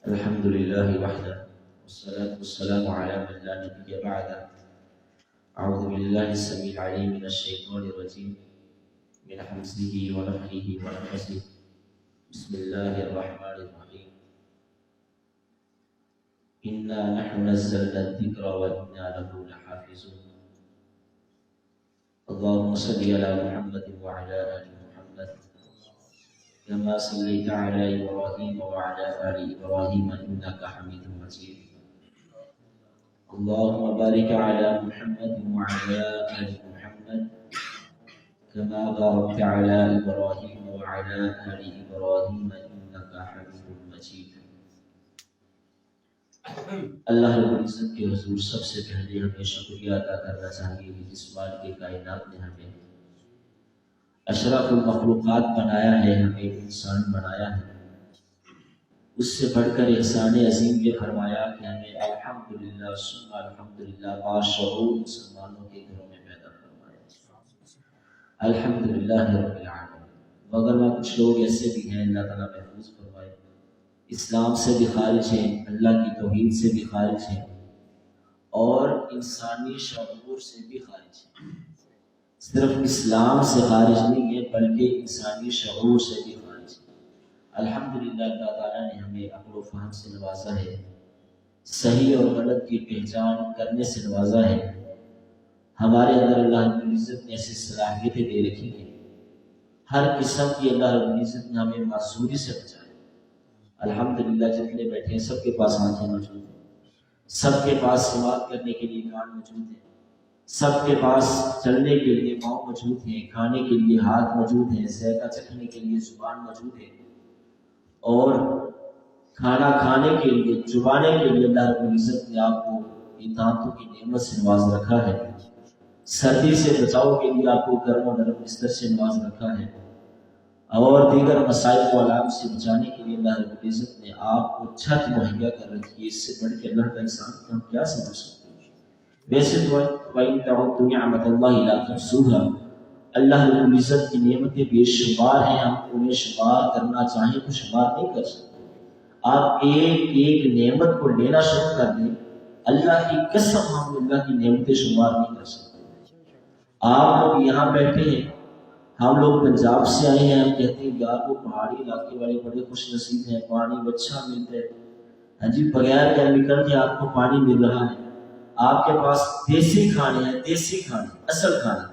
الحمد لله وحده والصلاة والسلام على من لا نبي بعده. أعوذ بالله السميع العليم من الشيطان الرجيم من حمزه ونفخه ونفسه. بسم الله الرحمن الرحيم. إنا نحن نزلنا الذكر وإنا له لحافظون. اللهم صل على محمد وعلى آل محمد كما صليت على إبراهيم وعلى آل إبراهيم إنك حميد مجيد. اللهم بارك على محمد وعلى آل محمد كما باركت على إبراهيم وعلى آل إبراهيم إنك حميد مجيد. اللہ رب العزت کے حضور سب سے پہلے ہمیں شکریہ ادا کرنا چاہیے کہ جس بات کے کائنات نے ہمیں اشرف المخلوقات بنایا ہے، ہمیں انسان بنایا ہے، اس سے بڑھ کر احسان عظیم یہ فرمایا کہ ہمیں الحمدللہ ثم الحمدللہ باشعور مسلمانوں کے گھروں میں پیدا فرمایا. الحمدللہ رب العالمین. مگر میں کچھ لوگ ایسے بھی ہیں، اللہ تعالیٰ محفوظ فرمائے، اسلام سے بھی خارج ہیں، اللہ کی توحید سے بھی خارج ہیں اور انسانی شعور سے بھی خارج ہیں. صرف اسلام سے خارج نہیں ہے بلکہ انسانی شعور سے بھی خارج ہے. الحمدللہ اللہ تعالیٰ نے ہمیں عقل و فہم سے نوازا ہے، صحیح اور غلط کی پہچان کرنے سے نوازا ہے. ہمارے اندر اللہ رب العزت نے ایسی صلاحیتیں دے رکھی ہیں، ہر قسم کی اللہ رب العزت نے ہمیں معذوری سے بچایا. الحمدللہ جتنے بیٹھے ہیں سب کے پاس آنکھیں موجود ہیں، سب کے پاس سماعت کرنے کے لیے کان موجود ہیں، سب کے پاس چلنے کے لیے پاؤں موجود ہیں، کھانے کے لیے ہاتھ موجود ہیں، ذائقہ چکھنے کے لیے زبان موجود ہے اور کھانا کھانے کے لیے چبانے کے لیے اللہ رب العزت نے آپ کو ان دانتوں کی نعمت سے نواز رکھا ہے. سردی سے بچاؤ کے لیے آپ کو گرم و نرم بستر سے نواز رکھا ہے اور دیگر مسائل کو علام سے بچانے کے لیے اللہ رب العزت نے آپ کو چھت مہیا کر رکھی ہے. اس سے بڑھ کے اللہ کا احسان ہم کیا سمجھ سکتے ہیں؟ ویسے تو وَإِن تَعُدُّوا نِعْمَةَ اللَّهِ لَا تُحْصُوهَا، اللہ رب العزت کی نعمتیں بے شمار ہیں، ہم انہیں شمار کرنا چاہیں تو شمار نہیں کر سکتے. آپ ایک ایک نعمت کو لینا شروع کر دیں، اللہ کی قسم ہم اللہ کی نعمتیں شمار نہیں کر سکتے. آپ لوگ یہاں بیٹھے ہیں، ہم لوگ پنجاب سے آئے ہیں، ہم کہتے ہیں یار وہ پہاڑی علاقے والے بڑے خوش نصیب ہیں، پانی اچھا ملتا ہے. ہاں جی، بغیر کیمیکل کے آپ کو پانی مل رہا ہے. آپ کے پاس دیسی کھانے ہیں، دیسی کھانے، اصل کھانے،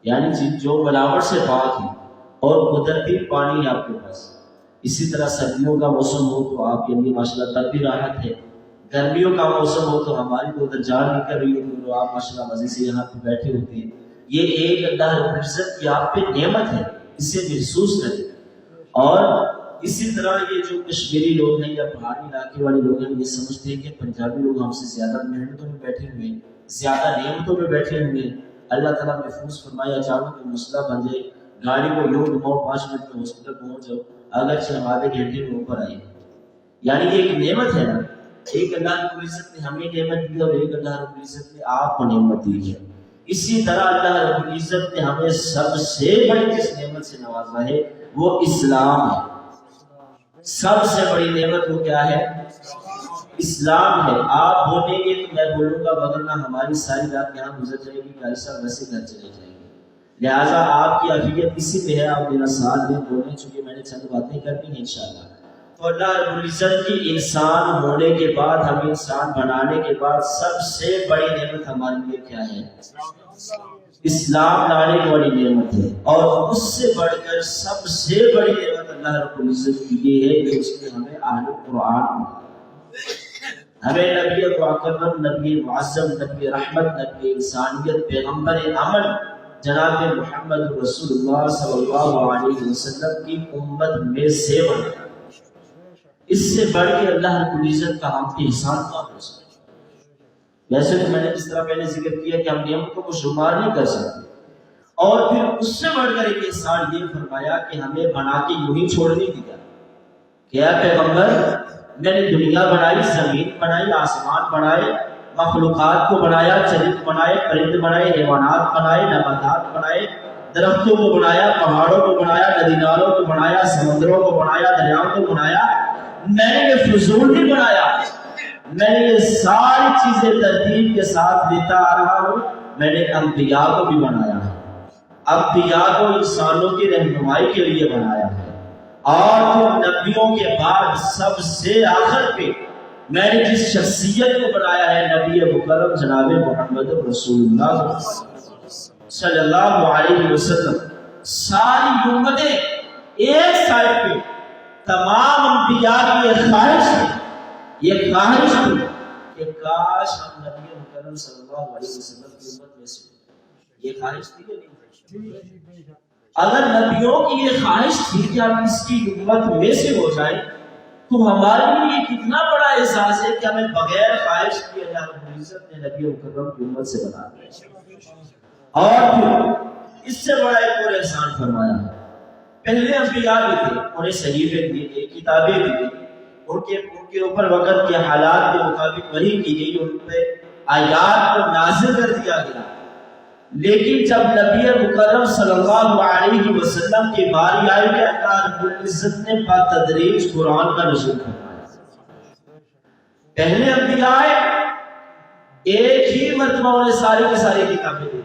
یعنی جو ملاوٹ سے پاک ہے اور قدرتی پانی ہے آپ کے پاس. اسی طرح سردیوں کا موسم ہو تو آپ کے لیے ماشاءاللہ تب بھی راحت ہے، گرمیوں کا موسم ہو تو ہماری تو ادھر جان نہیں کر رہی ہے تو آپ ماشاءاللہ مزے سے یہاں پہ بیٹھے ہوتے ہیں. یہ ایک اللہ رب العزت کی آپ پہ نعمت ہے، اسے محسوس کریں. اور اسی طرح یہ جو کشمیری لوگ ہیں یا پہاڑی علاقے والے لوگ ہیں، یہ سمجھتے ہیں کہ پنجابی لوگ ہم سے زیادہ محنتوں میں بیٹھے ہوئے ہیں، زیادہ نعمتوں میں بیٹھے ہوئے ہیں. اللہ تعالیٰ محفوظ فرمایا، اچانک کوئی مسئلہ بن جائے، گاڑی کو یوں گھماؤ 5 منٹ میں ہاسپٹل پہنچ جاؤ، اگرچہ ہم آدھے گھنٹے میں اوپر آئے. یعنی یہ ایک نعمت ہے نا، ایک اللہ رب العزت نے ہمیں نعمت دی اور ایک اللہ رب العزت نے آپ کو نعمت دی ہے. اسی طرح اللہ رب العزت نے ہمیں سب سے بڑی جس نعمت سے نوازا ہے وہ اسلام ہے. سب سے بڑی نعمت وہ کیا ہے؟ اسلام ہے. آپ بولیں گے تو میں بولوں گا، وگرنہ ہماری ساری رات یہاں گزر جائے گی، قاری صاحب ویسے گھر چلے جائیں گے. لہٰذا آپ کی افیت اسی میں ہے، آپ میرا ساتھ دیں بولیں، چونکہ میں نے چند باتیں کرنی ہیں انشاءاللہ. تو اللہ رب العزت کی انسان ہونے کے بعد، ہمیں انسان بنانے کے بعد سب سے بڑی نعمت ہمارے لیے کیا ہے؟ اسلام لانے کی بڑی نعمت ہے. اور اس سے بڑھ کر سب سے بڑی نعمت اللہ رب العزت کی یہ ہے کہ اس نے ہمیں اہل قرآن، ہمیں نبی اکرم، نبی معظم، نبی رحمت، نبی انسانیت، پیغمبر عمل جناب محمد رسول اللہ صلی اللہ علیہ وسلم کی امت میں سے بنایا. اس سے بڑھ کے اللہ رب العزت کا ہم پہ احسان کیا ہو سکتا ہے؟ ویسے تو میں نے جس طرح پہلے ذکر کیا کہ ہم نعمتوں کو شمار نہیں کر سکتے. اور پھر اس سے بڑھ کر ایک احسان یہ فرمایا کہ ہمیں بنا کے یوں ہی چھوڑ نہیں دیا. کیا پیغمبر، میں نے دنیا بنائی، زمین بنائی، آسمان بنائے، مخلوقات کو بنایا، چرند بنائے، پرند بنائے، حیوانات بنائے، نباتات بنائے، درختوں کو بنایا، پہاڑوں کو بنایا، ندی نالوں کو بنایا، سمندروں کو بنایا، دریاؤں کو بنایا. میں نے یہ فضول نہیں بنایا، میں نے یہ ساری چیزیں ترتیب کے ساتھ دیتا آ رہا ہوں۔ میں نے انبیاء کو بھی بنایا ہے، انبیاء کو انسانوں کی رہنمائی کے لیے بنایا ہے، اور پھر نبیوں کے بعد سب سے آخر پہ میں نے جس شخصیت کو بنایا ہے نبی مکرم جناب محمد رسول اللہ صلی اللہ علیہ وسلم۔ ساری امتیں ایک سائڈ پہ، تمام انبیاء کی یہ خواہش ہے، یہ خواہش تھی کہ کاش ہم نبی مکرم صلی اللہ علیہ وسلم کی امت میں سے، یہ خواہش تھی کہ نہیں؟ اگر نبیوں کی یہ خواہش تھی کہ ہم اس کی امت میں سے ہو جائیں تو ہمارے لیے کتنا بڑا احساس ہے کہ ہمیں بغیر خواہش کیے اللہ رب العزت نے نبی مکرم کی امت سے بنا دیا، اور پھر اس سے بڑا ایک اور احسان فرمایا۔ پہلے انبیاء بھی تھے، انہیں صحیفے دیے، کتابیں دی، ان کے اوپر وقت کے حالات کے مطابق وحی کی گئی، ان پہ آیات کو نازل کر دیا گیا، لیکن جب نبی مکرم صلی اللہ علیہ وسلم کی باری آئی کہ اللہ رب العزت نے بتدریج قرآن کا نزول فرمایا۔ پہلے انبیاء آئے، ایک ہی مرتبہ انہیں ساری کی ساری کتابیں دی،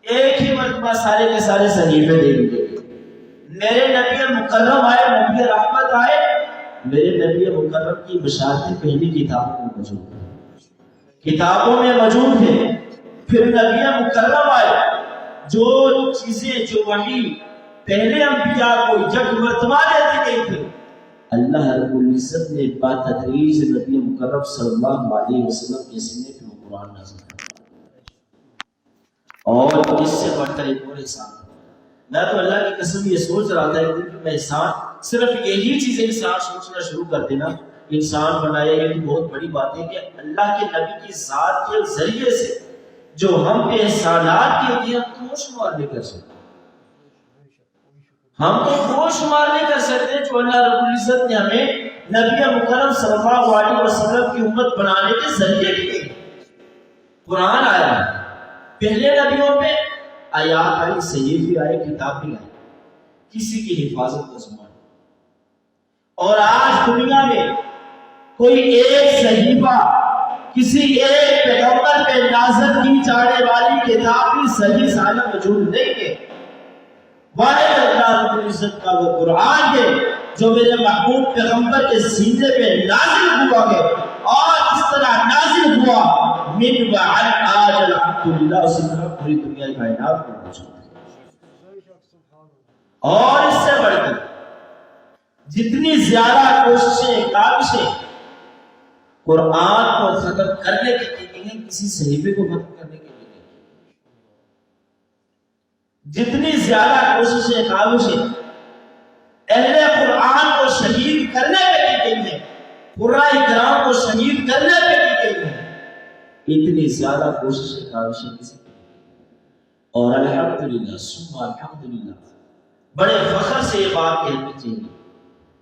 ایک ہی مرتبہ سارے کے سارے صحیفے دے دیے۔ میرے نبی مکرم آئے، نبی رحمت آئے، میرے نبی مکرم کی بشارتیں پہلی کتابوں میں موجود ہیں، کتابوں میں موجود ہیں۔ پھر نبی مکرم آئے، جو چیزیں جو وحی پہلے انبیاء کو یک مرتبہ دیتی گئی تھی، اللہ رب العزت نے بتدریج نبی مکرم صلی اللہ علیہ وسلم کے سینے پہ وہ قرآن نازل کیا، اور اس سے بڑھ کر ایک اور احسان۔ میں تو اللہ کی قسم یہ سوچ رہا تھا کہ میں احسان صرف یہی چیزیں انسان سوچنا شروع کر دینا، انسان بنایا، یہ بہت بڑی بات ہے کہ اللہ کے نبی کی ذات کے ذریعے سے جو ہم پہ احسانات کیے گئے ہم کو شمار نہیں کر سکتے، ہم تو وہ شمار نہیں کر سکتے جو اللہ رب العزت نے ہمیں نبی مکرم صلی اللہ علیہ وسلم کی امت بنانے کے ذریعے کی۔ قرآن آیا، پہلے نبیوں پہ آیات آئی، صحیفے آئے، کتابیں آئی، کسی کی حفاظت کا زمان، اور آج دنیا میں کوئی ایک صحیفہ کسی ایک پیغمبر پہ نازل کی جانے والی کتاب بھی صحیح سالہ موجود نہیں ہے، واحد اللہ رب العزت کا وہ قرآن ہے جو میرے محبوب پیغمبر کے سینے پہ نازل ہوا ہے، اور اس طرح نازل ہوا من بعد آج الحمدللہ اسی طرح پوری دنیا کائنات میں موجود ہے۔ اور اس سے بڑھ کر جتنی زیادہ کوششیں کاوشیں قرآن کو ختم کرنے کے لیے ہیں، کسی صحیفے کو ختم کرنے کے لیے نہیں، جتنی زیادہ کوششیں کاوشیں اہل قرآن کو شہید کرنے پہ کی گئی ہیں، قرآن کرام کو شہید کرنے پہ کی گئی ہیں، اتنی زیادہ کوششیں کاوشیں کسی کی نہیں۔ اور الحمدللہ ثم الحمدللہ بڑے فخر سے یہ بات کہنی چاہیے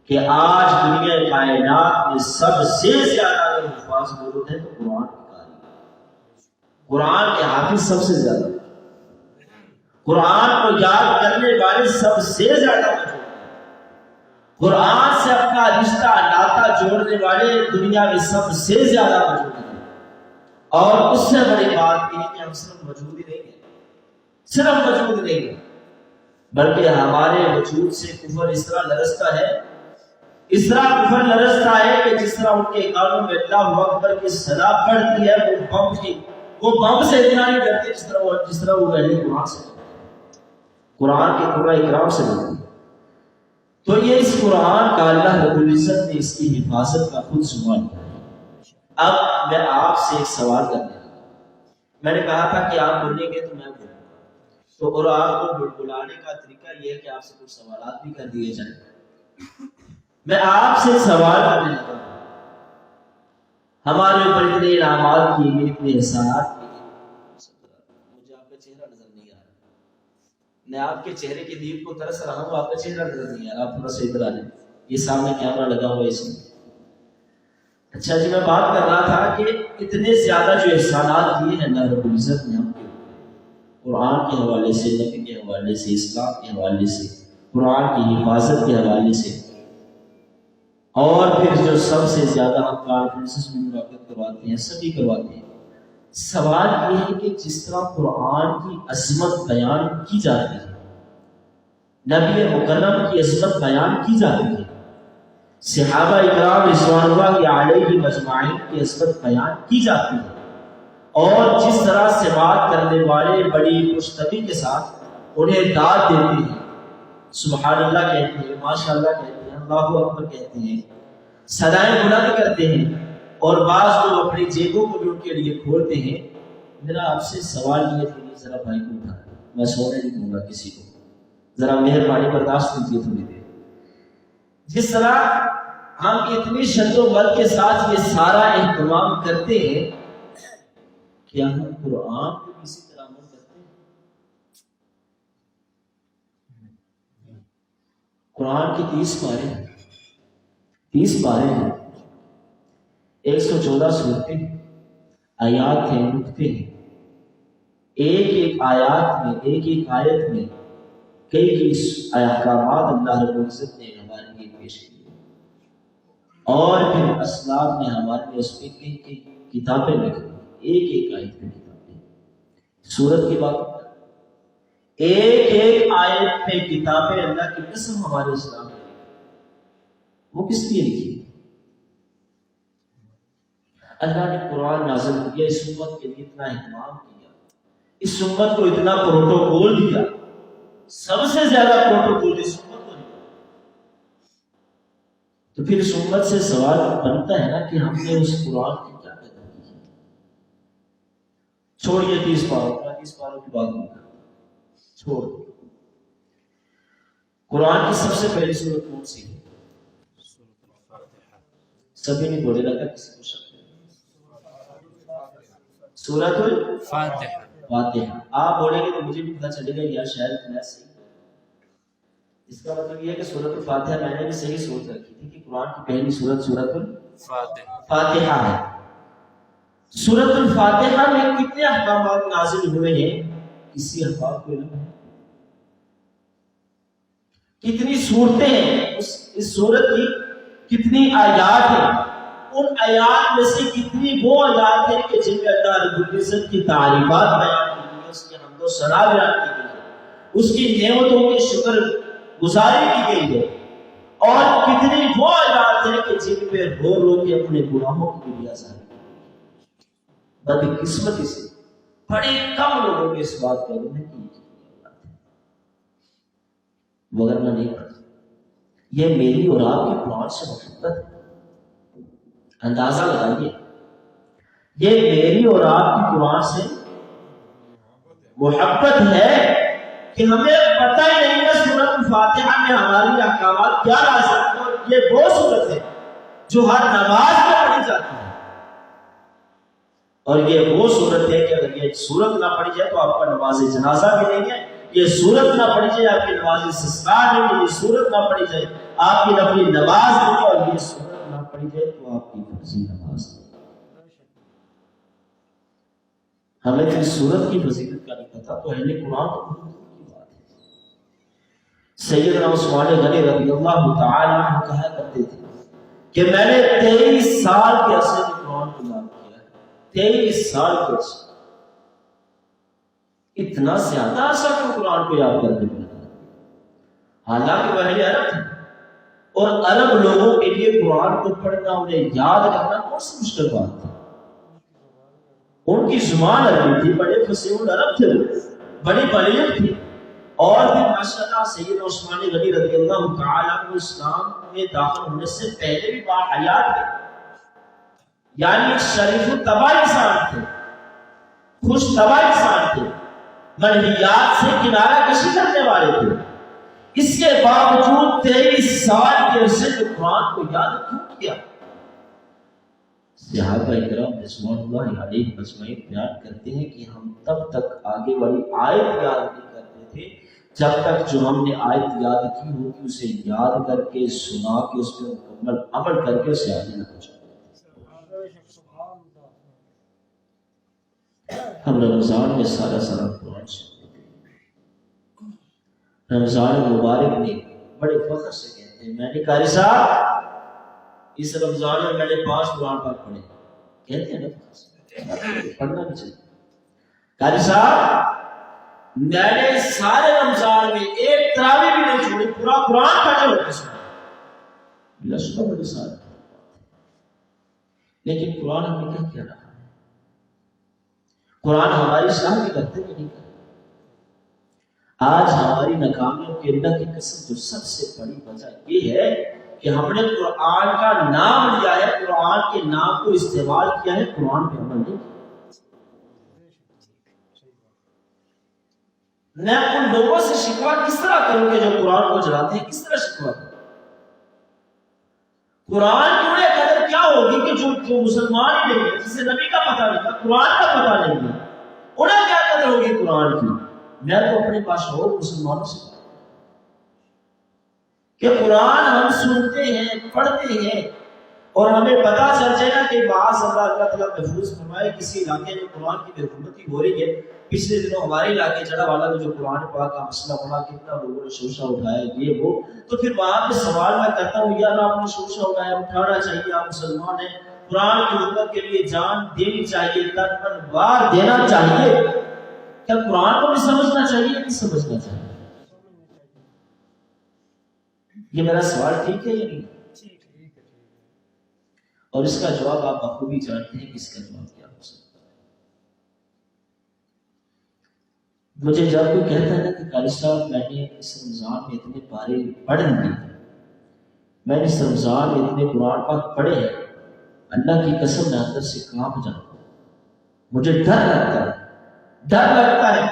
کہ آج دنیا کائنات میں سب سے زیادہ اگر حفاظ موجود ہے تو قرآن کی قاری، قرآن کے حافظ سب سے زیادہ، قرآن کو یاد کرنے والے سب سے زیادہ موجود ہیں، قرآن سے اپنا رشتہ ناتا جوڑنے والے دنیا میں سب سے زیادہ موجود ہیں۔ اور اس سے بڑی بات یہ کہ ہم صرف موجود ہی نہیں ہیں، صرف موجود نہیں ہیں، بلکہ ہمارے وجود سے کفر اس طرح لرزتا ہے، اس طرح کفر لرزتا ہے کہ جس طرح ان کے کانوں میں اللہ اکبر کی صدا پڑتی ہے، وہ بم سے اتنا نہیں ڈرتے جس طرح وہ اہل قرآن سے ڈرتے، قرآن کے قرآن اکرام سے ڈرتے۔ تو یہ اس قرآن کا اللہ رب العزت نے اس کی حفاظت کا خود عنوان کیا۔ اب میں آپ سے ایک سوال کرنے لگا، میں نے کہا تھا کہ آپ بولیں گے تو میں بولوں گا، تو اور آپ کو بلانے کا طریقہ یہ ہے کہ آپ سے کچھ سوالات بھی کر دیے جائیں۔ میں آپ سے سوال کرنے لگا، ہمارے اوپر اتنے انعامات کیے گئے، اتنے احسانات کیے گئے، مجھے آپ کا چہرہ نظر نہیں آ رہا، میں آپ کے چہرے کی دیپ کو ترس رہا ہوں، آپ کا چہرہ نظر نہیں آ رہا، آپ تھوڑا سا ادھر آ جائیں، یہ سامنے کیمرہ لگا ہوا ہے اس میں۔ اچھا جی، میں بات کر رہا تھا کہ اتنے زیادہ جو احسانات کیے ہیں اللہ رب العزت نے ہم کے قرآن کے حوالے سے، نبی کے حوالے سے، اسلام کے حوالے سے، قرآن کی حفاظت کے حوالے سے، اور پھر جو سب سے زیادہ ہم کانفرنسز میں ملاقات کرواتے ہیں، سبھی کرواتے ہیں، سوال یہ ہے کہ جس طرح قرآن کی عظمت بیان کی جاتی ہے، نبی مکرم کی عظمت بیان کی جاتی ہے، صحابہ اکرام رضوان اللہ علیہ مجمعین کی عظمت بیان کی جاتی ہے، اور جس طرح سے بات کرنے والے بڑی خوشطبعی کے ساتھ انہیں داد دیتے ہیں، سبحان اللہ کہتے ہیں، ماشاء اللہ کہتے ہیں، اللہ اکبر کہتے ہیں، صدائیں بلند کرتے ہیں، اور بعض لوگ اپنی جیبوں کو بھی ان کے لیے کھولتے ہیں، میرا آپ سے سوال یہ ہے کہ ذرا بھائی کو اٹھا، میں سونے نہیں دوں گا کسی کو، ذرا مہربانی برداشت کیجیے تھوڑی دیر۔ جس طرح ہم اتنی شد و بد کے ساتھ یہ سارا اہتمام کرتے ہیں، کیا ہم قرآن کو کسی طرح عمل کرتے ہیں؟ قرآن کی 30 پارے ہیں، 114 صورتیں، آیات ہیں، نقطے ہیں، ایک ایک آیات میں، ایک ایک آیت میں کئی احکامات اللہ رب العزت نے ہمارے لیے پیش کیے، اور پھر اسلاف نے ہمارے لیے اس میں کئی کتابیں لکھی، ایک ایک آیت میں کتابیں، سورت کی بات، ایک ایک آیت میں کتابیں اللہ کی قسم ہمارے اسلام نے لکھی، وہ کس لیے لکھی؟ اللہ نے قرآن نازل کیا، اس امت کے لیے اتنا اہتمام کیا، اس امت کو اتنا پروٹوکول دیا، سب سے زیادہ پروٹوکول اس امت کو دیا، تو پھر اس امت سے سوال بنتا ہے نا کہ ہم نے اس قرآن کی کیا قدر کی ہے؟ چھوڑیے 30 پاروں کی بات نہیں کرتا، چھوڑ، قرآن کی سب سے پہلی سورت کون سی ہے؟ سبھی نہیں بولے، لگا کسی کو شک ہے، سورۃ الفاتحہ۔ آپ بولیں گے تو مجھے بھی پتہ چلے گا یار شاید میں صحیح، اس کا مطلب یہ ہے کہ سورۃ الفاتحہ میں نے بھی صحیح سوچ رکھی تھی کہ قرآن کی پہلی سورت سورۃ الفاتحہ ہے۔ سورۃ الفاتحہ میں کتنے احکامات نازل ہوئے ہیں کسی احباب کو علم ہے؟ کتنی صورتیں ہیں، اس سورت کی کتنی آیات ہیں، ان آیات میں سے کتنی وہ آیات ہیں کہ جن میں اللہ رب العزت کی تعریفات بیان کی گئی ہے، اس کی حمد و ثنا بیان کی گئی ہے، اس کی نعمتوں کی شکر گزاری کی گئی ہے، اور کتنی وہ آیات ہیں کہ جن پہ رو رو کے اپنے گناہوں کی دنیا ظاہر کی گئی ہے۔ بدقسمتی سے بڑے کم لوگوں کے اس بات کا علم ہے کہ وغیرہ نہیں پڑتا۔ یہ میری اور آپ کے قرآن سے محبت ہے، اندازہ لگائیے، یہ میری اور آپ کی قرآن سے محبت ہے کہ ہمیں پتہ ہی نہیں ہے سورۃ الفاتحہ میں ہماری احکامات کیا نازل ہیں، اور یہ وہ سورت ہے جو ہر نماز میں پڑھی جاتی ہے، اور یہ وہ سورت ہے کہ اگر یہ سورت نہ پڑھی جائے تو آپ کا نماز جنازہ بھی نہیں ہے، یہ سورت نہ پڑھی جائے آپ کی نماز استسقاء نہیں ہے، یہ سورت نہ پڑھی جائے آپ کی نفلی نماز نہیں ہے، اور یہ سورت نہ پڑھی جائے تو آپ کی فرضی نماز نہیں ہے۔ ہمیں تو اس سورت کی فضیلت کا نہیں پتا تو اہل قرآن کو کی بات ہے۔ سیدنا عثمان غنی رضی اللہ تعالی عنہ کہا کرتے تھے کہ میں نے 23 سال کے عرصے میں قرآن کو یاد کیا ہے، 23 سال کے عرصے، اتنا زیادہ عرصہ کیوں قرآن کو یاد کرنے میں لگا؟ حالانکہ وہ اہل عرب تھے، اور عرب لوگوں کے لیے قرآن کو پڑھنا، انہیں یاد کرنا کون سی مشکل بات تھی؟ ان کی زبان عربی تھی، بڑے فصیح العرب تھے، بڑی بلیغ تھی، اور پھر ماشاءاللہ سیدنا عثمان غنی رضی اللہ تعالیٰ عنہ اسلام میں داخل ہونے سے پہلے بھی باحیات تھے، یعنی ایک شریف الطبع انسان تھے، خوش طبع انسان تھے، منہیات سے کنارہ کشی کرنے والے تھے، اس کے باوجود 23 سال کے عرصے میں قرآن کو یاد کیوں کیا؟ صحابہ اکرام رضوان اللہ علیہ مجمعین بیان کرتے ہیں کہ ہم تب تک آگے والی آیت یاد نہیں کرتے تھے جب تک جو ہم نے آیت یاد کی ہوتی اسے یاد کر کے سنا کے اس پہ مکمل عمل کر کے اسے آگے نہ پہنچاتے۔ ہم رمضان میں سارا قرآن سنتے تھے، رمضان مبارک میں بڑے فخر سے کہتے ہیں، میں نے قاری صاحب اس رمضان میں میں نے 5 قرآن پاک پڑھے. کہتے ہیں نا پڑھنا بھی چاہیے. قاری صاحب میں نے سارے رمضان میں ایک تراویح بھی نہیں چھوڑی, پورا قرآن پڑھے ہوتے سنا. بلا شبہ بڑی سارے, لیکن قرآن ہمیں کیا کہہ رہا ہے؟ قرآن ہماری اصلاح بھی کرتے نہیں کرتے. آج ہماری ناکامیوں کے اللہ کی قسم جو سب سے بڑی وجہ یہ ہے کہ ہم نے قرآن کا نام لیا ہے, قرآن کے نام کو استعمال کیا ہے, قرآن پہ عمل نہیں کیا. میں ان لوگوں سے شکوہ کس طرح کروں گے جو قرآن کو جلاتے ہیں؟ کس طرح شکوہ کروں؟ قرآن کی انہیں قدر کیا ہوگی کہ جو مسلمان ہی نہیں ہے, جسے نبی کا پتہ نہیں تھا, قرآن کا پتہ نہیں ہے, انہیں کیا قدر ہوگی قرآن کی؟ میں تو اپنے باشعور مسلمانوں سے بات کہ قرآن ہم سنتے ہیں, پڑھتے ہیں, اور ہمیں پتہ چل جائے گا کہ بعض اللہ تعالیٰ محفوظ فرمائے کسی علاقے میں قرآن کی بے حرمتی ہو رہی ہے. پچھلے دنوں ہمارے علاقے جڑا والا میں جو قرآن پاک کا مسئلہ پڑا, کتنا لوگوں نے شوشہ اٹھایا یہ وہ, تو پھر وہاں پہ سوال میں کرتا ہوں, یا آپ نے شوشہ اٹھایا, اٹھانا چاہیے, آپ مسلمان ہیں, قرآن کی حرمت کے لیے جان دینی چاہیے, تن وار دینا چاہیے, کیا قرآن کو بھی سمجھنا چاہیے کہ سمجھنا چاہیے؟ یہ میرا سوال ٹھیک ہے یا نہیں؟ اور اس کا جواب آپ بخوبی جانتے ہیں کہ اس کا جواب کیا ہو سکتا ہے. مجھے جب کوئی کہتا ہے نا کہ قاری صاحب میں نے اس رمضان میں اتنے پارے پڑھ لیے, میں نے اس رمضان میں اتنے قرآن پاک پڑھے ہیں, اللہ کی قسم میں اندر سے کانپ جاتا ہوں. مجھے ڈر لگتا ہے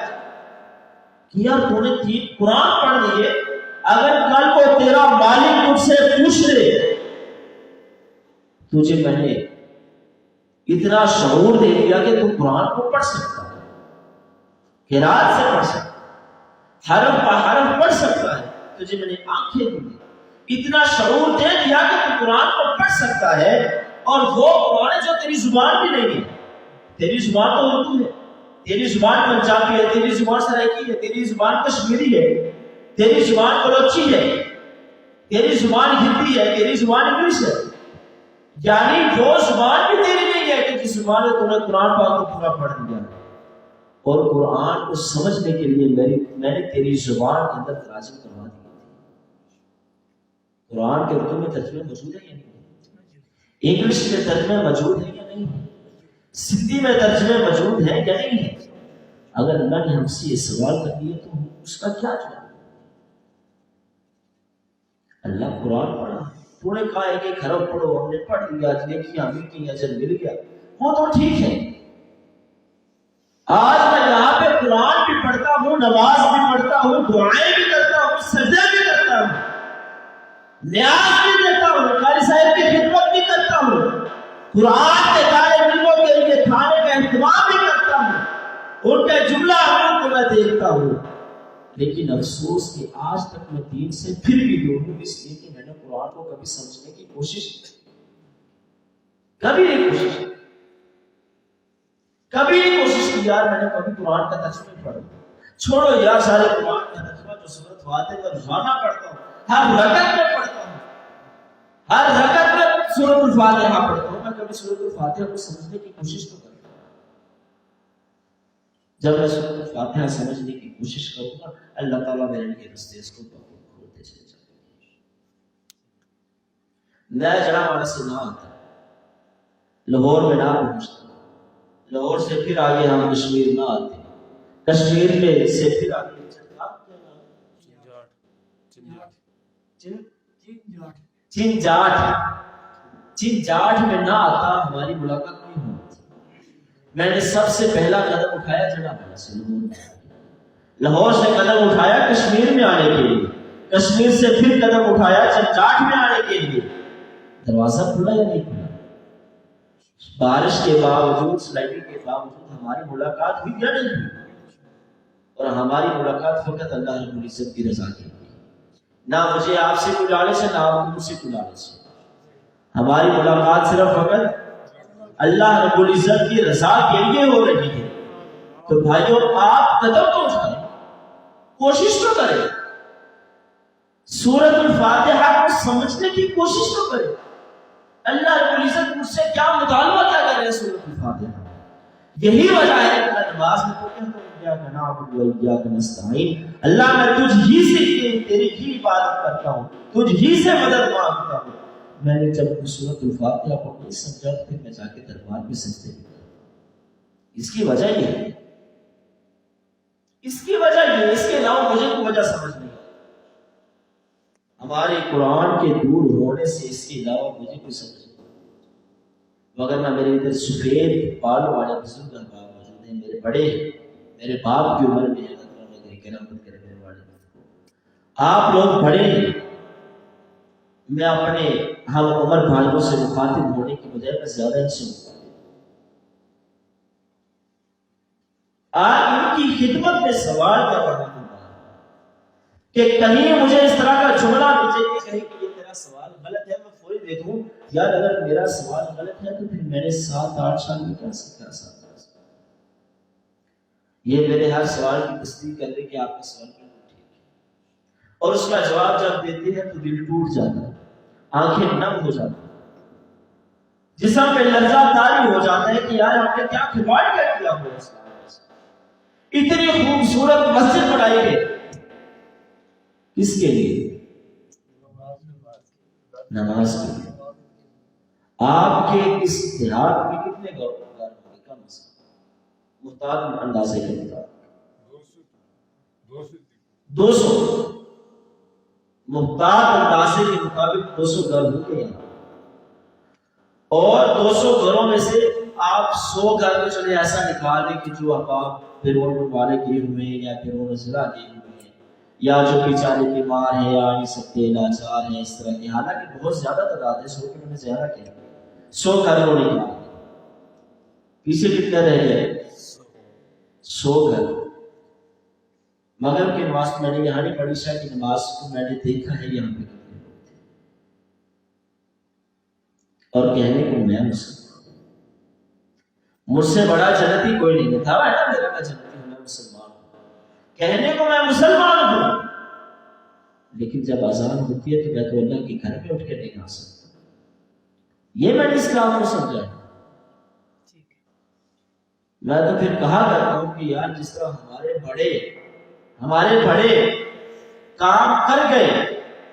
کہ یار تو نے 3 قرآن پڑھ لیے, اگر کل کو تیرا مالک تجھ سے پوچھ لے تجھے میں نے اتنا شعور دے دیا کہ تو قرآن کو پڑھ سکتا ہے, قرات سے پڑھ سکتا ہے, حرف پہ حرف پڑھ سکتا ہے, تجھے میں نے آنکھیں دی, اتنا شعور دے دیا کہ تو قرآن کو پڑھ سکتا ہے, اور وہ قرآن جو تیری زبان بھی نہیں ہے. تیری زبان تو اردو ہے, تیری زبان پنجابی ہے, تیری زبان سرائکی ہے, تیری زبان کشمیری ہے, تیری زبان بلوچی ہے, تیری زبان ہندی ہے, تیری زبان انگلش ہے, یعنی وہ زبان بھی تیری نہیں ہے کہ جس زبان میں تم نے قرآن پاک کو پورا پڑھ لیا. اور قرآن کو سمجھنے کے لیے میں نے تیری زبان کے اندر تراجم کروا دی تھی. قرآن کے اردو میں ترجمے موجود ہے یا نہیں؟ انگلش میں ترجمے موجود ہے یا نہیں؟ سندھی میں ترجمے موجود ہیں یا نہیں ہے؟ اگر اللہ نے ہم سے یہ سوال کر دیا تو اس کا کیا جواب؟ اللہ قرآن پڑھا, تو نے کہا ہے کہ گھروں پڑھو, ہم نے پڑھ لیا, نیکیاں ملتی, اجر مل گیا, وہ تو ٹھیک ہے. آج میں یہاں پہ قرآن بھی پڑھتا ہوں, نماز بھی پڑھتا ہوں, دعائیں بھی کرتا ہوں, سجدے بھی کرتا ہوں, نیاز بھی دیتا ہوں, قاری صاحب کی خدمت بھی کرتا ہوں, قرآن کے طالب علموں کے لیے کھانے کا اہتمام بھی کرتا ہوں, ان کا جملہ کو میں دیکھتا ہوں. لیکن افسوس کہ آج تک میں دین سے پھر بھی دور ہوں, اس لیے کہ میں نے قرآن کو کبھی سمجھنے کی کوشش کبھی نہیں کوشش کی یار میں نے کبھی قرآن کا ترجمہ پڑھا. چھوڑو یار سارے قرآن کا ترجمہ جو سورۃ فاتحہ کا روزانہ پڑھتا ہوں, ہر رکعت میں پڑھتا ہوں, ہر رکعت میں سورۃ الفاتحہ پڑھتا ہوں, میں کبھی سورۃ الفاتحہ کو سمجھنے کی کوشش تو کرتا ہوں. جب میں سورۃ الفاتحہ سمجھنے کی کوشش کروں گا, اللہ تعالیٰ میرے لیے رستے اس کو کھولتے چلے جائیں گے. میں جڑا والا سے نہ آتا, لاہور میں نہ پہنچتا, لاہور سے پھر آگے ہم کشمیر نہ آتے, کشمیر میں سے پھر آگے چنجاٹ میں نہ آتا, ہماری ملاقات نہیں ہوتی. میں نے سب سے پہلا قدم اٹھایا جڑا والا سے لاہور سے قدم اٹھایا کشمیر میں آنے کے لیے, کشمیر سے پھر قدم اٹھایا چنجاٹ میں آنے کے لیے. دروازہ کھلا یا نہیں کھلا؟ بارش کے باوجود, سلائٹنگ کے باوجود ہماری ملاقات ہوئی یا نہیں ہوئی؟ اور ہماری ملاقات فقط اللہ رب العزت کی رضا کے لیے, نہ مجھے آپ سے کوئی لالچ ہے, نہ آپ مجھ سے کوئی لالچ ہے. ہماری ملاقات صرف فقط اللہ رب العزت کی رضا کے لیے ہو رہی ہے. تو بھائیوں آپ قدم تو اٹھائیں, کوشش تو کریں, سورۃ الفاتحہ کو سمجھنے کی کوشش تو کریں. اللہ رب العزت مجھ سے کیا مطالبہ کیا کر رہے ہیں سورۃ الفاتحہ. یہی وجہ ہے کہ میں نماز میں تو کہتا ہوں ایاک نعبد و ایاک نستعین، اللہ میں تجھ ہی سے تیری ہی عبادت کرتا ہوں، تجھ ہی سے مدد مانگتا ہوں. میں نے جب سورۃ الفاتحہ پڑھی سمجھا تو پھر میں جا کے دربار میں سجدے کیا. اس کی وجہ یہ ہے، اس کی وجہ یہ، اس کے علاوہ مجھے کوئی وجہ سمجھ نہیں. ہمارے قرآن کے دور ہونے سے اس کے علاوہ مجھے کوئی سمجھ نہیں. مگر نہ میرے ادھر سفید بالوں والے بزرگ احباب موجود ہیں، میرے بڑے ہیں، میرے باپ کی عمر میں ہے، کرامت کرے میرے والد. آپ لوگ بڑے ہیں، میں اپنے ہم عمر بھائیوں سے مخاطب ہونے کی بجائے میں زیادہ ان سے مخاطب. آج ان کی خدمت میں سوال کیا پڑھنا کہ کہیں مجھے اس طرح کا جملہ مجھے یہ کہے کہ یہ تیرا سوال غلط ہے، میں فوری دے دوں یار اگر میرا سوال غلط ہے تو پھر میں نے 7-8 سال میں کیا سیکھا. یہ میرے ہر سوال کی تصدیق کر دے کہ آپ کا سوال بالکل ٹھیک ہے، اور اس کا جواب جب دیتے ہیں تو دل ٹوٹ جاتا ہے، آنکھیں نم ہو جاتی ہیں، جسم پہ لرزہ طاری ہو جاتا ہے کہ یار ہم نے کیا کھلواڑ کیا ہوا ہے. اتنی خوبصورت مسجد بنائی گئی کس کے لیے؟ نماز کے لیے. آپ کے اس دیہات میں کتنے گھر ہوں گے؟ کم از کم محتاط اندازے کے مطابق 200 محتاط اندازے کے مطابق 200 گھر ہوں گے یہاں، اور 200 گھروں میں سے آپ 100 گھر میں چلے ایسا نکال دیں کہ جو احباب پھر والے گئے ہوئے ہیں یا پھر وہ نزلہ گئے ہوئے ہیں یا جو بیچارے بیمار ہیں یا نہیں سکتے لاچار ہیں، اس طرح کی. حالانکہ بہت زیادہ تعداد ہے، 100 کے میں نے زیادہ کیا 100 گھر کو نہیں کہا. پیچھے کتنے رہ گئے؟ 100 گھر. مگر کی نماز میں نے یہاں نہیں پڑھی، شاید کی نماز کو میں نے دیکھا ہے یہاں پہ کتنے لوگ تھے. اور کہنے کو میں مسلمان، مجھ سے بڑا جنتی کوئی نہیں تھا نا میرا کا جنتی ہوں، میں مسلمان ہوں. کہنے کو میں مسلمان ہوں، لیکن جب اذان ہوتی ہے تو میں تو اللہ کے گھر میں اٹھ کے نہیں آ سکتا. یہ میں نے اسلام کو سمجھا. میں تو پھر کہا کرتا ہوں کہ یار جس طرح ہمارے بڑے کام کر گئے،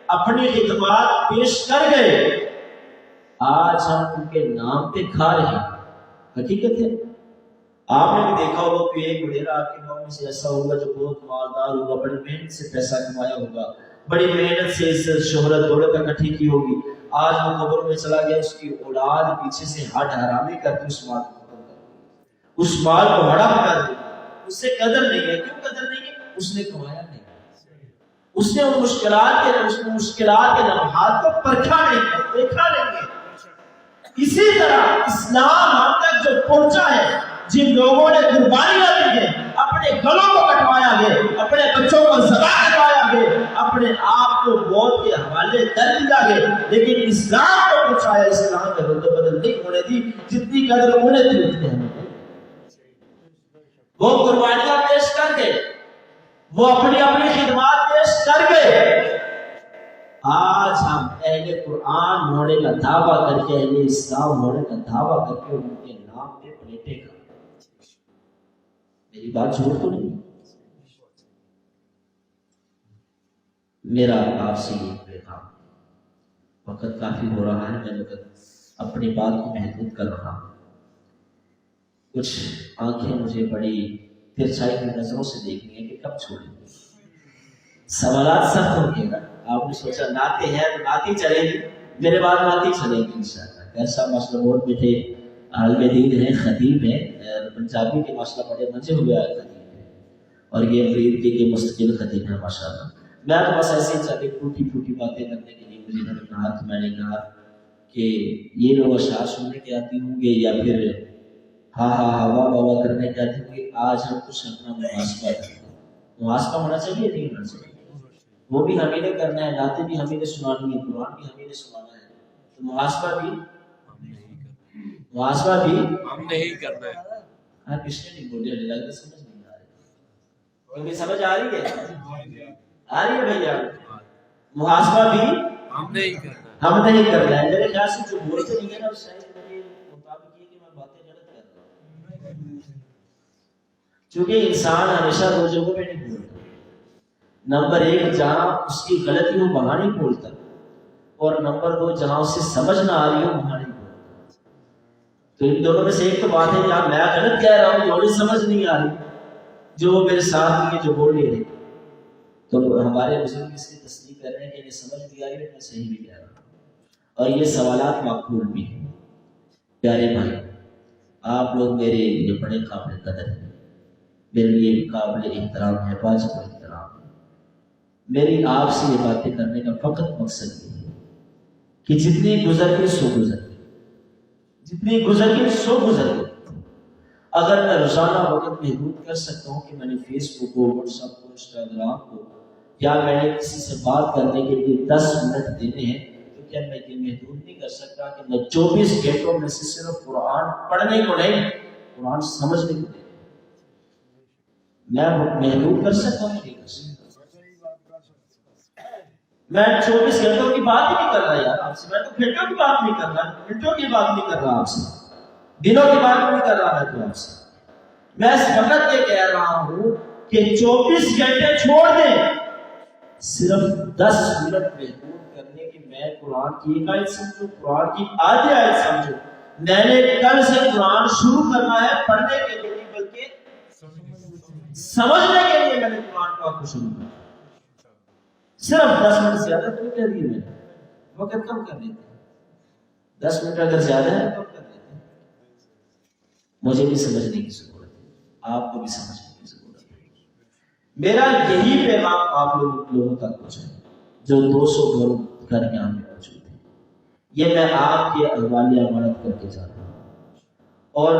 اپنی خدمات پیش کر گئے، آج ہم ان کے نام پہ کھا رہے ہیں. حقیقت ہے. آپ نے بھی دیکھا ہوگا کہ ایک وڈیرا آپ کے گاؤں میں سے ایسا ہوگا جو بہت مالدار ہوگا، بڑی محنت سے پیسہ کمایا ہوگا، بڑی محنت سے عزت شہرت دولت اکٹھی کی ہوگی. آج وہ قبر میں چلا گیا، اس کی اولاد پیچھے سے ہاتھ حرامی کر کے اس مال کو ختم کر دیا، اس مال کو ہڑپ کر دیا. اس سے قدر نہیں ہے. کیوں قدر نہیں ہے؟ اس نے کمایا نہیں، اس نے ان مشکلات کے لمحات کو پرکھا نہیں ہے، دیکھا نہیں ہے. اسی طرح اسلام ہم تک جو پہنچا ہے، جن لوگوں نے قربانیاں دی ہیں، اپنے گلوں کو کٹوایا ہے، اپنے بچوں کو ذبح کروایا ہے، اپنے آپ کو موت کے حوالے کر دیا ہے، لیکن اسلام کو پہنچایا. اسلام میں رد و بدل نہیں ہونے دی. جتنی قدر انہیں تھی اتنی ہمیں. وہ قربانیاں پیش کر گئے، وہ اپنی خدمات پیش کر گئے. آج ہم اہل قرآن ہونے کا دعویٰ کر کے، اہل اسلام ہونے کا دعویٰ کر کے ان کے نام پہ پلیٹیں کھا. میری بات جھوٹ تو نہیں؟ میرا آپ سے یہ پیغام، وقت کافی ہو رہا ہے، میں اپنی بات کو محدود کر رہا ہوں. کچھ آنکھیں مجھے بڑی ترچھائی کی نظروں سے دیکھنی ہے کہ کب چھوڑیں گے. سوالات سخت ہوں گے. آپ نے سوچا ناطے ہیں تو ناطی چلے گی، میرے بعد ناطی چلے گی انشاءاللہ. کیسا مسئلہ بہت میٹھے عالم دین ہیں، خطیب ہیں، پنجابی کے مسئلہ بڑے مزے ہوئے آئے خطیب ہیں، اور یہ فرید کے مستقل خطیب ہیں ماشاءاللہ. میں تو بس ایسے ہی چاہتے ٹوٹی باتیں کرنے کے لیے مجھے انہوں نے کہا تو میں نے کہا کہ یہ لوگ اشعار سننے کے آتی ہوں گے یا پھر ہاں ہوا بابا کرنے کے آتی ہوں گے. آج ہم کچھ اپنا محاسبہ کرتے ہیں. محاسبہ ہونا چاہیے نہیں ہونا چاہیے؟ وہ بھی ہمیں نے کرنا ہے، نعتیں بھی ہمیں نے سنانی ہے، قرآن بھی ہمیں نے سنانا ہے. تو محاسبہ بھی ہم نہیں کرنا ہے. ہاں کس نے نہیں بولے؟ لگتا سمجھ نہیں آ رہی. کیونکہ سمجھ آ رہی ہے بھیا. محاسبہ بھی ہم نہیں کرنا، ہم نہیں کرنا ہے. میرے خیال سے جو بولتے نہیں ہے نا شاید میرے مطابق یہ کہ میں باتیں غلط کر رہا ہوں، کیونکہ انسان ہمیشہ دو جگہوں پہ نہیں بولتا. نمبر ایک جہاں اس کی غلطی ہو وہاں نہیں بولتا، اور نمبر دو جہاں اسے سمجھ نہ آ رہی ہو وہاں نہیں بولتا. تو ان دونوں میں سے ایک تو بات ہے جہاں میں غلط کہہ رہا ہوں جو سمجھ نہیں آ رہی، جو وہ میرے ساتھ کے جو بول نہیں رہے، تو ہمارے بزرگ اس کی تصدیق کر رہے ہیں کہ یہ سمجھ بھی آ رہی ہے، میں صحیح بھی کہہ رہا ہوں، اور یہ سوالات مقبول بھی ہیں. پیارے بھائی، آپ لوگ میرے لیے بڑے قابل قدر ہیں، میرے لیے قابل احترام ہے، واجب احترام ہے. میری آپ سے یہ باتیں کرنے کا فقط مقصد یہ ہے کہ جتنی گزر گئی سو گزر گئی، جتنی گزر گئی سو گزر گئی. اگر میں روزانہ وقت محدود کر سکتا ہوں کہ میں نے فیس بک کو، واٹس ایپ کو، انسٹاگرام کو، یا میں نے کسی سے بات کرنے کے لیے 10 منٹ دینے ہیں، تو کیا میں یہ محدود نہیں کر سکتا کہ میں 24 گھنٹوں میں سے صرف قرآن پڑھنے کو نہیں، قرآن سمجھنے کو نہیں؟ میں محدود کر سکتا ہوں یا نہیں کر سکتا؟ میں 24 گھنٹوں کی بات ہی نہیں کر رہا یار آپ سے، میں تو گھنٹوں کی بات نہیں کر رہا، گھنٹوں کی بات نہیں کر رہا آپ سے، دنوں کی بات نہیں کر رہا میں تو آپ سے. میں فقط یہ کہہ رہا ہوں کہ 24 گھنٹے چھوڑ دیں، صرف 10 منٹ محدود کرنے کی. میں قرآن کی ایک آیت سمجھوں، قرآن کی آدھی آیت سمجھوں. میں نے کل سے قرآن شروع کرنا ہے پڑھنے کے لیے نہیں بلکہ سمجھنے کے لیے. میں نے قرآن پاک کو شروع کرنا صرف 10 منٹ. زیادہ تو کہہ دیے میں وقت کم کر دیتے ہیں، 10 منٹ اگر زیادہ ہے کم کر دیتے ہیں. مجھے بھی سمجھنے کی ضرورت ہے، آپ کو بھی سمجھنے کی ضرورت ہے. میرا یہی پیغام آپ لوگوں تک پہنچائے جو 200 گھر یہاں میں موجود ہیں. یہ میں آپ کے حوالے امانت کر کے جا رہا ہوں. اور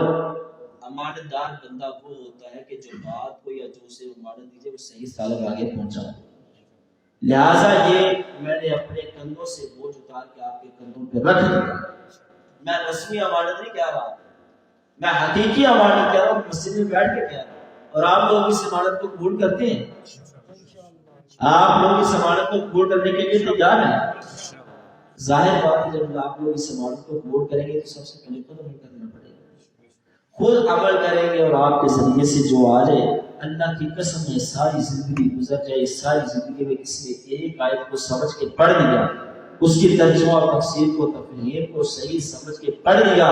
امانت دار بندہ وہ ہوتا ہے کہ جو بات کو یا جو اسے امانت دیجیے وہ صحیح سالم آگے پہنچائے. لہٰذا یہ میں نے اپنے کندھوں سے بوجھ اتار کے آپ کے کندھوں پہ رکھ دیا. میں رسمی امانت نہیں کہہ رہا، میں حقیقی امانت کہہ رہا ہوں، مسجد میں بیٹھ کے کہہ رہا ہوں. اور آپ لوگ اس امانت کو قبول کرتے ہیں؟ آپ لوگ اس امانت کو قبول کرنے کے لیے تیار ہیں؟ ظاہر بات ہے جب آپ لوگ اس امانت کو قبول کریں گے تو سب سے پہلے خود عمل کرنا پڑے گا. خود عمل کریں گے اور آپ کے ذریعے سے جو آ جائے، اللہ کی قسم ہے ساری زندگی گزر جائے، ساری زندگی میں کسی نے ایک آیت کو سمجھ کے پڑھ لیا، اس کی ترجمہ اور تفسیر کو، تفہیم کو صحیح سمجھ کے پڑھ لیا،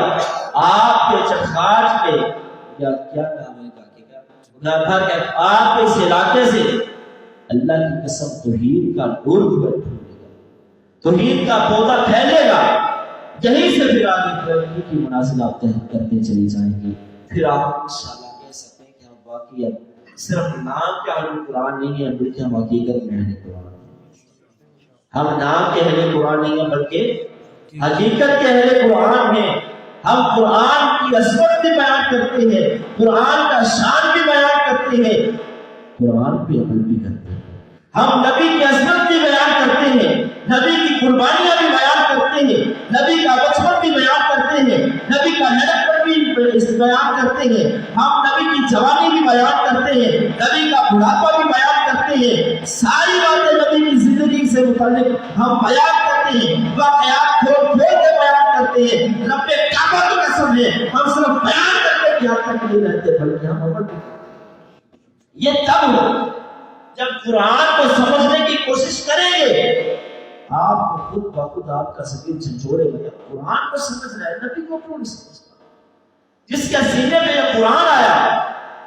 آپ کے چرخاج پہ یا کیا نام ہے آپ کے اس علاقے سے اللہ کی قسم توحید کا نور پھولے گا، توحید کا پودا پھیلے گا. یہیں سے پھر آگے ترقی کی منازل آپ طے کرتے چلی جائیں گے. پھر آپ انشاءاللہ کہہ سکتے ہیں کہ ہم واقعی اب صرف نام کے اہل قرآن نہیں ہیں بلکہ ہم حقیقت میں اہل قرآن ہیں. ہم نام کے اہل قرآن نہیں ہیں بلکہ حقیقت کے اہل قرآن ہیں. ہم قرآن کی عظمت بھی بیان کرتے ہیں، قرآن کا شان بھی بیان کرتے ہیں، قرآن پہ عمل بھی کرتے ہیں. ہم نبی کی عظمت بھی بیان کرتے ہیں، نبی کی قربانیاں بھی بیان کرتے ہیں، نبی کا بچپن بھی بیان کرتے ہیں، نبی کا لڑکپن بھی بیان کرتے ہیں، ہم نبی کی جوانی بھی بیان کرتے ہیں، نبی کا بڑھاپا بھی بیان کرتے ہیں. ساری باتیں نبی کی زندگی سے متعلق ہم بیان کرتے ہیں، واقعات کھول کھول کے بیان کرتے ہیں. رب کعبہ کی قسم ہے ہم صرف بیان کرتے کہ حد تک نہیں رہتے بلکہ ہم عمل بھی. یہ تب ہو جب قرآن کو سمجھنے کی کوشش کریں گے، آپ کو خود بخود آپ کا ضمیر جھنجھوڑے گا. قرآن کو سمجھ رہا ہے، نبی کو کیوں نہیں سمجھتا؟ جس کے سینے میں یہ قرآن آیا،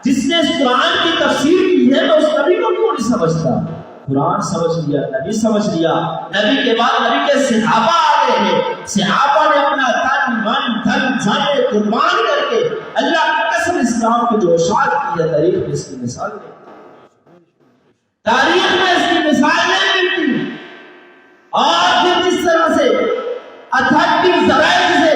جس نے اس قرآن کی تفسیر کی ہے، تو اس نبی کو کیوں نہیں سمجھتا؟ قرآن سمجھ لیا، نبی سمجھ لیا، نبی کے بعد نبی کے صحابہ آ گئے ہیں، صحابہ نے اپنا تن من دھن جان قربان کر کے اللہ کی قسم اسلام کی جو اشاعت کی ہے، تاریخ میں اس کی مثال نہیں، تاریخ میں اس کی مثال نہیں ملتی. اور پھر جس طرح سے اتھینٹک ذرائع سے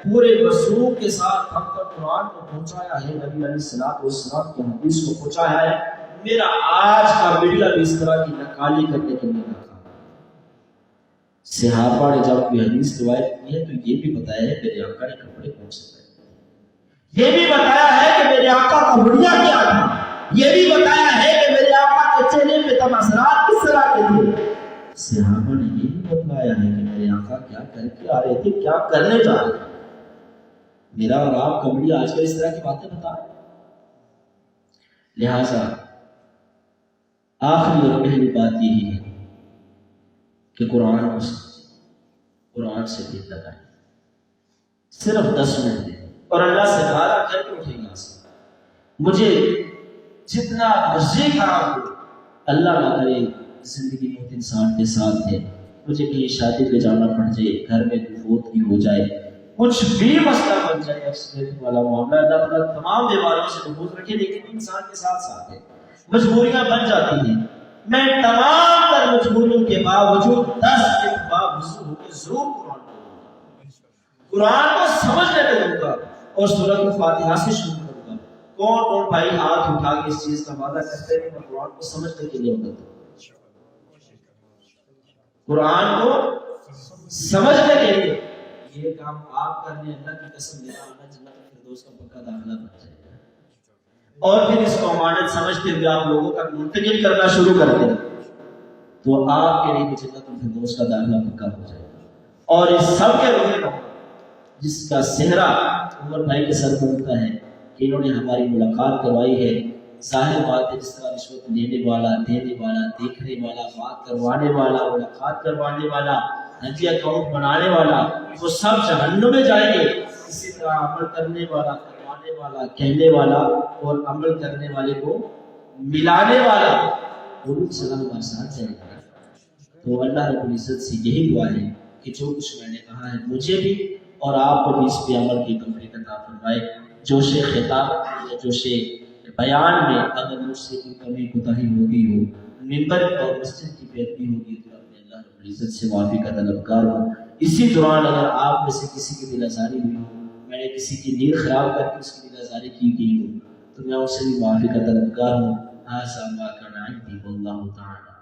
پورے وثوق کے ساتھ ہم تک قرآن کو پہنچایا ہے، نبی علیہ السلام کی حدیث کو پہنچایا ہے، میرا آج کا میڈیا بھی اس طرح کی نقالی کرنے کے لیے ناکام. صحابہ نے جب کوئی حدیث روایت کی ہے تو یہ بھی بتایا ہے میرے آقا نے کپڑے کون سے پہنے، یہ بھی بتایا ہے کہ میرے آقا کا بڑھیا کیا تھا، یہ بھی بتایا ہے کہ میرے آقا کے چہرے پہ تبصرات کس طرح کے تھے. صحابہ نے یہ بھی بتلایا ہے کہ میرے آقا کیا کر کے آ رہے تھے، کیا کرنے جا رہے تھے۔ میرا اور آپ کبھی آج کل اس طرح کی باتیں بتا رہے ہیں۔ لہٰذا آخری اور پہلی بات یہی ہے کہ قرآن کو سمجھیں، قرآن سے دل لگائیں، صرف 10 منٹ دیں اور اللہ سے وعدہ کر کے اٹھیں یہاں سے۔ مجھے جتنا مرضی خراب ہو، اللہ نہ کرے زندگی بہت انسان کے ساتھ ہے، مجھے کہیں شادی پہ جانا پڑ جائے، گھر میں فوت کی ہو جائے، کچھ بھی مسئلہ بن جائے، ایکسیڈنٹ والا معاملہ، اللہ تعالیٰ تمام بیماریوں سے محفوظ رکھے، لیکن انسان کے ساتھ ساتھ ہے، مجبوریاں بن جاتی ہیں۔ میں تمام تر مجبوریوں کے باوجود 10 دن باوضو ہو کے ضرور قرآن کو سمجھنے میں دوں گا اور سورۃ الفاتحہ سے شروع کروں گا۔ کون کون بھائی ہاتھ اٹھا کے اس چیز کا وعدہ کرتے ہیں کہ قرآن کو سمجھنے کے لیے ہوگا؟ قرآن کو سمجھنے کے لیے یہ کام آپ کرنے، اللہ کی قسم لینا، اللہ جنت الفردوس کا پکا داخلہ بن جائے گا۔ اور پھر اس کو امانت سمجھتے ہوئے آپ لوگوں کا منتقل کرنا شروع کر دیں تو آپ کے لیے جنت الفردوس کا داخلہ پکا ہو جائے گا۔ اور اس سب کے روح کو جس کا صحرا عمر بھائی کے سر پر ہوتا ہے کہ انہوں نے ہماری ملاقات کروائی ہے، ظاہر بات ہے جس طرح رشوت لینے والا، دینے والا، دیکھنے والا، بات کروانے والا، ملاقات کروانے والا، نجی اکاؤنٹ بنانے والا، وہ سب جہنم میں جائیں گے۔ اسی طرح عمل کرنے والا، کروانے والا، کہنے والا اور عمل کرنے والے کو ملانے والا وہ بھی سلام ہمارے ساتھ جائے گا۔ تو اللہ رب العزت سے یہی دعا ہے کہ جو کچھ میں نے کہا ہے مجھے بھی اور آپ کو بھی اس پہ عمل کی توفیق عطا فرمائے۔ جوش خطاب یا جوش بیان میں اگر مجھ سے کوئی کمی کوتاہی ہوگی ہو، ممبر اور مسجد کی بےادبی ہوگی تو اپنے اللہ رب العزت سے معافی کا طلبگار ہوں۔ اسی دوران اگر آپ میں سے کسی کی دل آزاری ہوئی ہو، میں نے کسی کی نیند خراب کر کے اس کی دل آزاری کی گئی ہو، تو میں اس سے بھی معافی کا طلبگار ہوں۔ ہاں سامع کا نائب بھی اللہ تعالیٰ